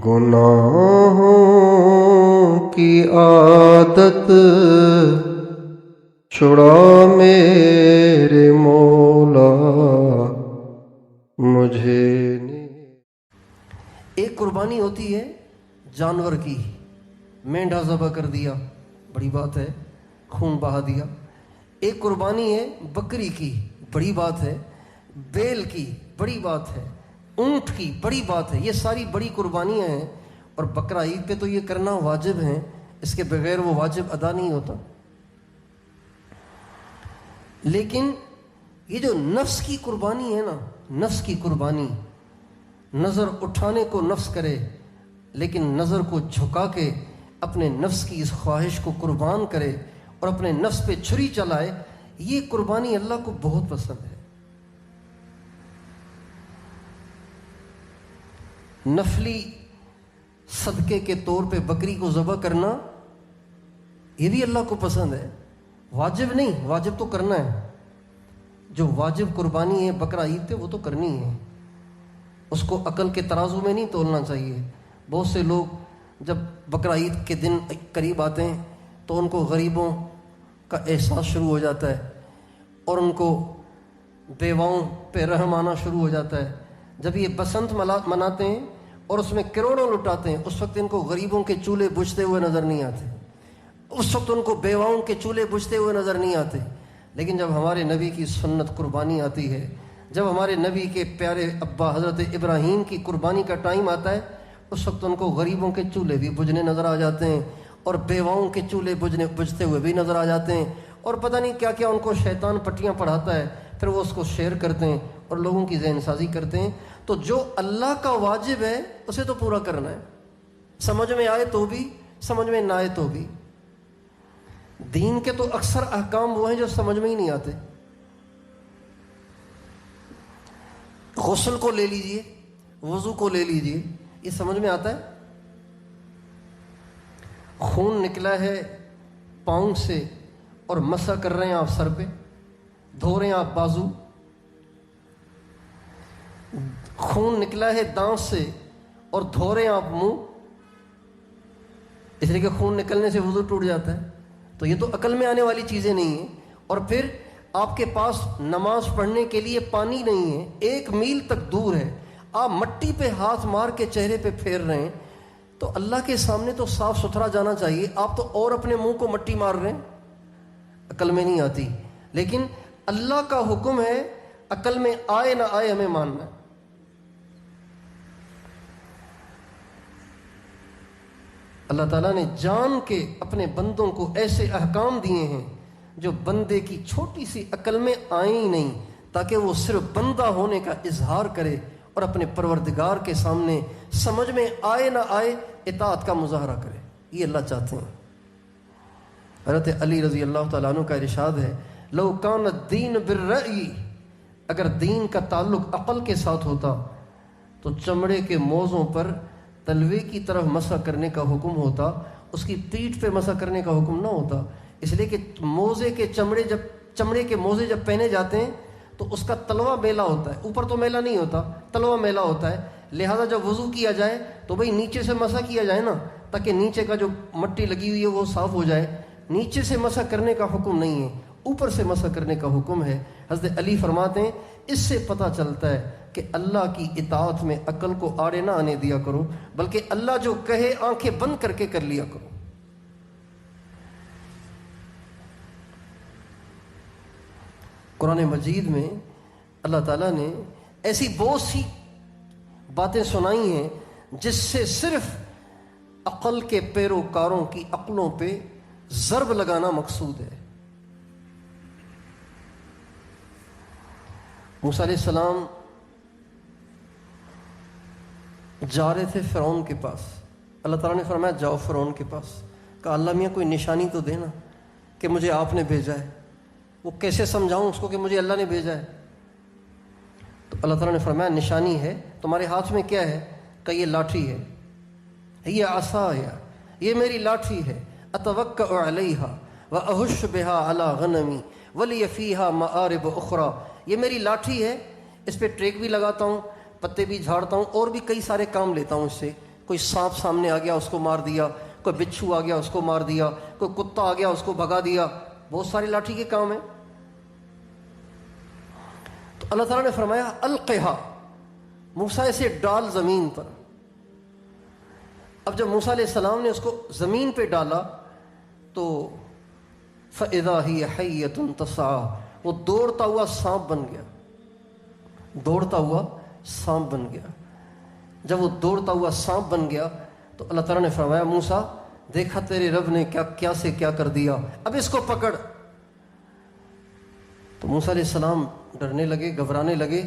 گناہوں کی عادت چھڑا میرے مولا مجھے۔ ایک قربانی ہوتی ہے جانور کی، مینڈھا ذبح کر دیا، بڑی بات ہے، خون بہا دیا۔ ایک قربانی ہے بکری کی، بڑی بات ہے، بیل کی، بڑی بات ہے، اونٹ کی، بڑی بات ہے۔ یہ ساری بڑی قربانیاں ہیں، اور بقرہ عید پہ تو یہ کرنا واجب ہے، اس کے بغیر وہ واجب ادا نہیں ہوتا۔ لیکن یہ جو نفس کی قربانی ہے نا، نفس کی قربانی، نظر اٹھانے کو نفس کرے لیکن نظر کو جھکا کے اپنے نفس کی اس خواہش کو قربان کرے اور اپنے نفس پہ چھری چلائے، یہ قربانی اللہ کو بہت پسند ہے۔ نفلی صدقے کے طور پہ بکری کو ذبح کرنا یہ بھی اللہ کو پسند ہے، واجب نہیں، واجب تو کرنا ہے۔ جو واجب قربانی ہے بقرہ عید پہ وہ تو کرنی ہے، اس کو عقل کے ترازو میں نہیں تولنا چاہیے۔ بہت سے لوگ جب بقرہ عید کے دن قریب آتے ہیں تو ان کو غریبوں کا احساس شروع ہو جاتا ہے، اور ان کو بیواؤں پہ رحم آنا شروع ہو جاتا ہے۔ جب یہ بسنت مناتے ہیں اور اس میں کروڑوں لٹاتے ہیں، اس وقت ان کو غریبوں کے چولہے بجھتے ہوئے نظر نہیں آتے، اس وقت ان کو بیواؤں کے چولہے بجھتے ہوئے نظر نہیں آتے۔ لیکن جب ہمارے نبی کی سنت قربانی آتی ہے، جب ہمارے نبی کے پیارے ابا حضرت ابراہیم کی قربانی کا ٹائم آتا ہے، اس وقت ان کو غریبوں کے چولہے بھی بجھنے نظر آ جاتے ہیں، اور بیواؤں کے چولہے بجھتے ہوئے بھی نظر آ جاتے ہیں، اور پتہ نہیں کیا کیا ان کو شیطان پٹیاں پڑھاتا ہے، پھر وہ اس کو شیئر کرتے ہیں اور لوگوں کی ذہن سازی کرتے ہیں۔ تو جو اللہ کا واجب ہے اسے تو پورا کرنا ہے، سمجھ میں آئے تو بھی، سمجھ میں نہ آئے تو بھی۔ دین کے تو اکثر احکام وہ ہیں جو سمجھ میں ہی نہیں آتے۔ غسل کو لے لیجئے، وضو کو لے لیجئے، یہ سمجھ میں آتا ہے؟ خون نکلا ہے پاؤں سے اور مسح کر رہے ہیں آپ سر پہ، دھو رہے ہیں آپ بازو۔ خون نکلا ہے دانت سے اور دھو رہے ہیں آپ منہ، اس لیے کہ خون نکلنے سے وضو ٹوٹ جاتا ہے۔ تو یہ تو عقل میں آنے والی چیزیں نہیں ہیں۔ اور پھر آپ کے پاس نماز پڑھنے کے لیے پانی نہیں ہے، 1 میل تک دور ہے، آپ مٹی پہ ہاتھ مار کے چہرے پہ پھیر رہے ہیں، تو اللہ کے سامنے تو صاف ستھرا جانا چاہیے، آپ تو اور اپنے منہ کو مٹی مار رہے ہیں۔ عقل میں نہیں آتی، لیکن اللہ کا حکم ہے، عقل میں آئے نہ آئے ہمیں ماننا ہے۔ اللہ تعالیٰ نے جان کے اپنے بندوں کو ایسے احکام دیے ہیں جو بندے کی چھوٹی سی عقل میں آئیں ہی نہیں، تاکہ وہ صرف بندہ ہونے کا اظہار کرے اور اپنے پروردگار کے سامنے سمجھ میں آئے نہ آئے اطاعت کا مظاہرہ کرے۔ یہ اللہ چاہتے ہیں۔ حضرت علی رضی اللہ تعالیٰ عنہ کا ارشاد ہے، لو کان الدین بالرأی، اگر دین کا تعلق عقل کے ساتھ ہوتا تو چمڑے کے موزوں پر تلوے کی طرف مسح کرنے کا حکم ہوتا، اس کی پیٹھ پہ مسح کرنے کا حکم نہ ہوتا۔ اس لیے کہ موزے کے چمڑے کے موزے جب پہنے جاتے ہیں تو اس کا تلوا میلا ہوتا ہے، اوپر تو میلا نہیں ہوتا، تلوا میلا ہوتا ہے۔ لہذا جب وضو کیا جائے تو بھئی نیچے سے مسح کیا جائے نا، تاکہ نیچے کا جو مٹی لگی ہوئی ہے وہ صاف ہو جائے۔ نیچے سے مسح کرنے کا حکم نہیں ہے، اوپر سے مسح کرنے کا حکم ہے۔ حضرت علی فرماتے ہیں، اس سے پتہ چلتا ہے کہ اللہ کی اطاعت میں عقل کو آڑے نہ آنے دیا کرو، بلکہ اللہ جو کہے آنکھیں بند کر کے کر لیا کرو۔ قرآن مجید میں اللہ تعالیٰ نے ایسی بہت سی باتیں سنائی ہیں جس سے صرف عقل کے پیروکاروں کی عقلوں پہ ضرب لگانا مقصود ہے۔ موسیٰ علیہ السلام جا رہے تھے فرعون کے پاس، اللہ تعالیٰ نے فرمایا جاؤ فرعون کے پاس۔ کہا اللہ میاں کوئی نشانی تو دینا کہ مجھے آپ نے بھیجا ہے، وہ کیسے سمجھاؤں اس کو کہ مجھے اللہ نے بھیجا ہے؟ تو اللہ تعالیٰ نے فرمایا نشانی ہے، تمہارے ہاتھ میں کیا ہے؟ کہ یہ لاٹھی ہے، یہ عصایا، یہ میری لاٹھی ہے، اتوکأ علیہا واہش بہا علی غنمی ولی فیہا مآرب اخری، یہ میری لاٹھی ہے، اس پہ ٹریک بھی لگاتا ہوں، پتے بھی جھاڑتا ہوں، اور بھی کئی سارے کام لیتا ہوں اس سے، کوئی سانپ سامنے آ گیا اس کو مار دیا، کوئی بچھو آ گیا اس کو مار دیا، کوئی کتا آ گیا اس کو بھگا دیا، بہت ساری لاٹھی کے کام ہیں۔ تو اللہ تعالیٰ نے فرمایا القھا، موسیٰ اسے ڈال زمین پر۔ اب جب موسیٰ علیہ السلام نے اس کو زمین پہ ڈالا تو فَإِذَا هِيَ حَيَّةٌ تَسْعَىٰ، وہ دوڑتا ہوا سانپ بن گیا، دوڑتا ہوا سانپ بن گیا۔ جب وہ دوڑتا ہوا سانپ بن گیا تو اللہ تعالیٰ نے فرمایا موسیٰ دیکھا تیرے رب نے کیا سے کیا کر دیا، اب اس کو پکڑ۔ تو موسیٰ علیہ السلام ڈرنے لگے، گھبرانے لگے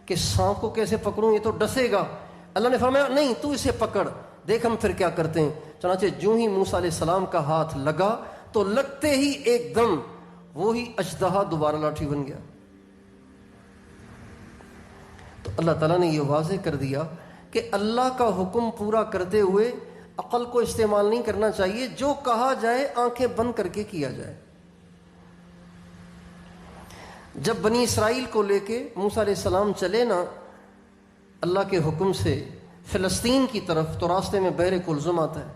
کہ سانپ کو کیسے پکڑوں، یہ تو ڈسے گا۔ اللہ نے فرمایا نہیں، تو اسے پکڑ، دیکھ ہم پھر کیا کرتے ہیں۔ چنانچہ جو ہی موسیٰ علیہ السلام کا ہاتھ لگا تو لگتے ہی ایک دم وہی اژدہا دوبارہ لاٹھی بن گیا۔ تو اللہ تعالیٰ نے یہ واضح کر دیا کہ اللہ کا حکم پورا کرتے ہوئے عقل کو استعمال نہیں کرنا چاہیے، جو کہا جائے آنکھیں بند کر کے کیا جائے۔ جب بنی اسرائیل کو لے کے موسیٰ علیہ السلام چلے نا اللہ کے حکم سے فلسطین کی طرف، تو راستے میں بحر کلزم آتا ہے۔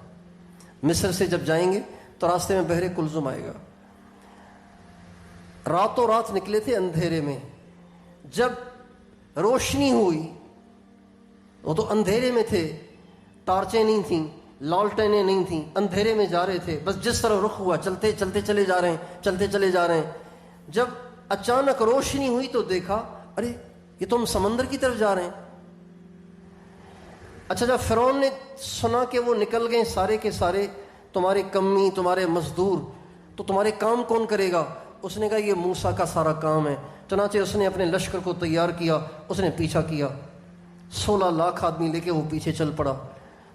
مصر سے جب جائیں گے تو راستے میں بحر کلزم آئے گا۔ راتوں رات نکلے تھے اندھیرے میں، جب روشنی ہوئی وہ تو اندھیرے میں تھے، ٹارچیں نہیں تھیں، لالٹینیں نہیں تھیں، اندھیرے میں جا رہے تھے، بس جس طرح رخ ہوا چلتے چلتے چلے جا رہے ہیں، چلتے چلے جا رہے ہیں۔ جب اچانک روشنی ہوئی تو دیکھا ارے یہ تو ہم سمندر کی طرف جا رہے ہیں۔ اچھا جب فرعون نے سنا کہ وہ نکل گئے سارے کے سارے، تمہارے کمی، تمہارے مزدور، تو تمہارے کام کون کرے گا؟ اس نے کہا یہ موسیٰ کا سارا کام ہے۔ چنانچہ اس نے اپنے لشکر کو تیار کیا، اس نے پیچھا کیا، 16 لاکھ آدمی لے کے وہ پیچھے چل پڑا۔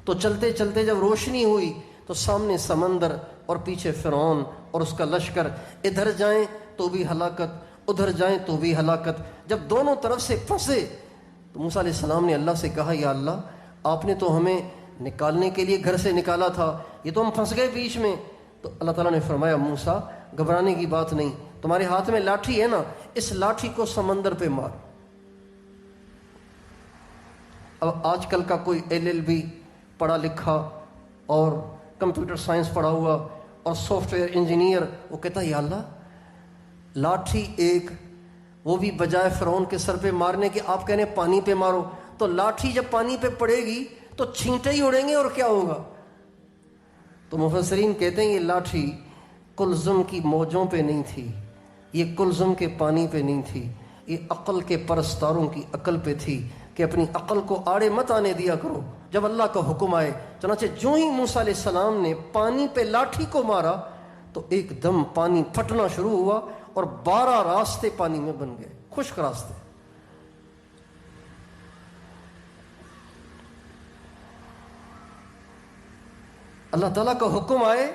تو چلتے چلتے جب روشنی ہوئی تو سامنے سمندر اور پیچھے فرعون اور اس کا لشکر، ادھر جائیں تو بھی ہلاکت، ادھر جائیں تو بھی ہلاکت۔ جب دونوں طرف سے پھنسے تو موسیٰ علیہ السلام نے اللہ سے کہا یا اللہ آپ نے تو ہمیں نکالنے کے لیے گھر سے نکالا تھا، یہ تو ہم پھنس گئے بیچ میں۔ تو اللہ تعالیٰ نے فرمایا موسیٰ گھبرانے کی بات نہیں، تمہارے ہاتھ میں لاٹھی ہے نا، اس لاٹھی کو سمندر پہ مار۔ اب آج کل کا کوئی LLB پڑھا لکھا اور کمپیوٹر سائنس پڑھا ہوا اور سافٹ ویئر انجینئر، وہ کہتا ہے یا اللہ لاٹھی ایک، وہ بھی بجائے فرعون کے سر پہ مارنے کے آپ کہنے پانی پہ مارو، تو لاٹھی جب پانی پہ پڑے گی تو چھینٹے ہی اڑیں گے اور کیا ہوگا؟ تو مفسرین کہتے ہیں یہ لاٹھی کلزم کی موجوں پہ نہیں تھی، یہ کلزم کے پانی پہ نہیں تھی، یہ عقل کے پرستاروں کی عقل پہ تھی کہ اپنی عقل کو آڑے مت آنے دیا کرو جب اللہ کا حکم آئے۔ چنانچہ جو ہی موسیٰ علیہ السلام نے پانی پہ لاٹھی کو مارا تو ایک دم پانی پھٹنا شروع ہوا اور 12 راستے پانی میں بن گئے، خشک راستے۔ اللہ تعالیٰ کا حکم آئے،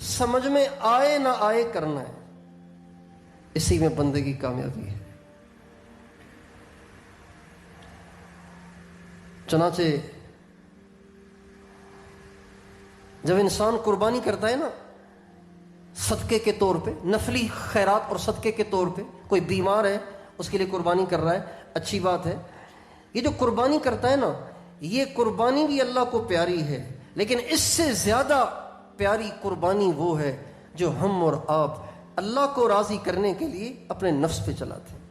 سمجھ میں آئے نہ آئے کرنا ہے، اسی میں بندے کی کامیابی ہے۔ چنانچہ جب انسان قربانی کرتا ہے نا صدقے کے طور پہ، نفلی خیرات اور صدقے کے طور پہ، کوئی بیمار ہے اس کے لیے قربانی کر رہا ہے، اچھی بات ہے۔ یہ جو قربانی کرتا ہے نا، یہ قربانی بھی اللہ کو پیاری ہے، لیکن اس سے زیادہ پیاری قربانی وہ ہے جو ہم اور آپ اللہ کو راضی کرنے کے لیے اپنے نفس پہ چلاتے ہیں۔